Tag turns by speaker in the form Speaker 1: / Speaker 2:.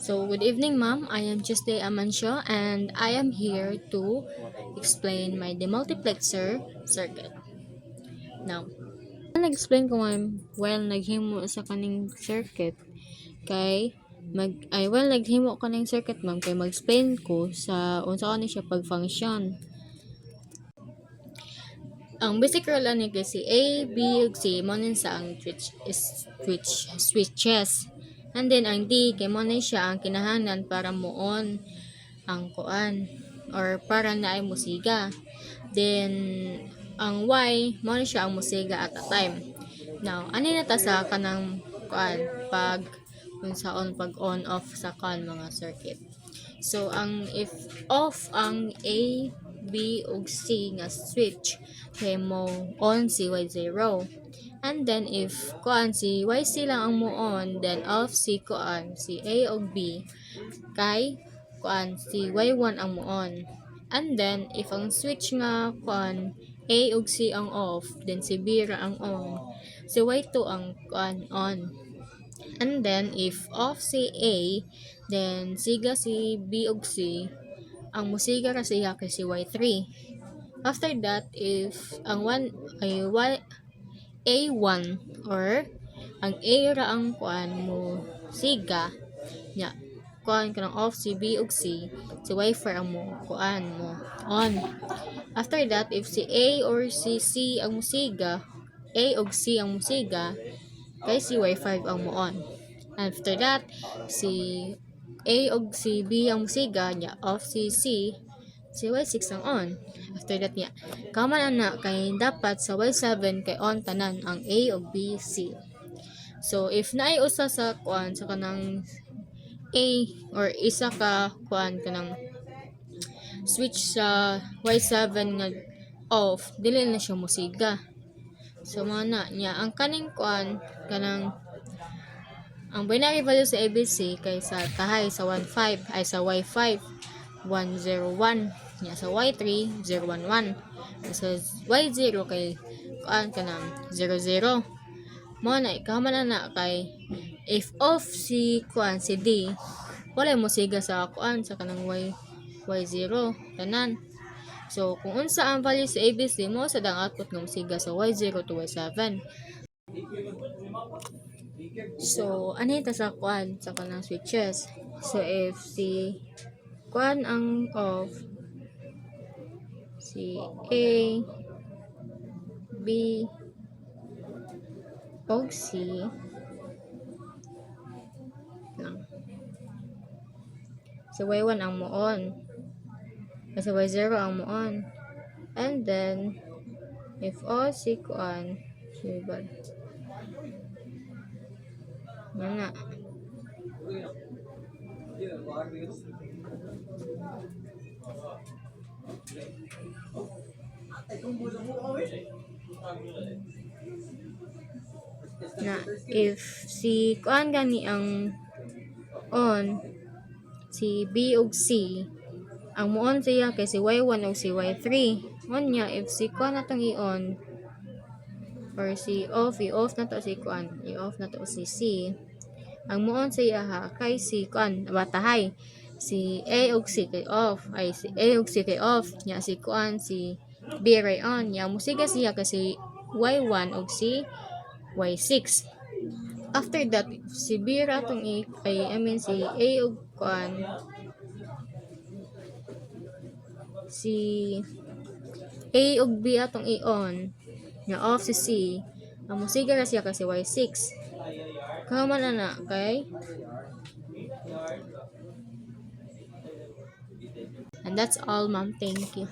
Speaker 1: So, good evening, ma'am. I am Tuesday Amancio, and I am here to explain my demultiplexer circuit. Now, nag-explain ko naghimo sa kaning circuit kay naghimo ka ng circuit, ma'am, kay mag-explain ko sa unsa ni siya pag-function. Ang basic rule ani kasi A, B, ug C mo sa ang switches. And then ang D kay mo siya ang kinahanglan para muon ang kuan or para na ay musiga. Then ang Y mo siya ang musiga at a time. Now, ani na ta sa kanang kuan pag pag on off sa kan mga circuit. So ang if off ang A, B ug C nga switch kay mo on si Y0. And then if kuan si YC lang ang mo on, then off si kuan si A ug B kay kuan si Y1 ang mo on. And then if ang switch nga kuan A ug C ang off, then si B ra ang on, si Y2 ang kuan on. And then if off si A, then siga si B ug C ang musiga ra siya kay si Y3. After that, if ang one ay A1 or ang A ra ang kuan mo siga nya kuan kanang off si B ug C, si Y4 ang mo kuan mo on. After that, if si A or si C ang musiga, A ug C ang musiga, kay si Y5 ang mo on. After that, si A ug si B ang musiga nya off si C, si Y6 ang on. After that niya, kaman ana kay dapat sa Y7 kay on tanan ang A ug B, C. So if naay usa sa kuan sa kanang A or isa ka kuan kanang switch sa Y7 nga off, dili na siya musiga. So mana niya ang kaning kuan kanang ang binary value sa ABC kay sa tahay sa 15 ay sa Y5 101 nya sa Y3 011 sa Y0 kay kuan kanang 00 mo na ikaw man na kay if off si kuan si D wala mo siga sa kuan sa kanang Y0 tanan. So kung unsa ang value sa ABC mo sa dang output ng siga sa Y0 to Y7. So ani ta sa kuan sa kanang switches. So if si kuan ang off, si A, B, og C lang. Si Y1 ang mo on. Kasi Y0 ang mo on. And then, if all si kuan, si bad. Mana? Na if si kuan gani ang on, si B ug C ang mo on siya kay si Y1 ug si Y3 on niya. If si kuan natong i-on or si off, i-off na to si kuan, i-off na to si C, ang mo on siya ha kay si kuan batahay si A ug C kay off, ay si A ug C kay off nya si kuan si B ray on nya musiga siya kasi Y1 ug si Y6. After that, si B ra tong si A ug kuan si A ug B atong i-on nya off si C, ang musiga ra siya kasi Y6. Kaman na kay and that's all, ma'am. Thank you.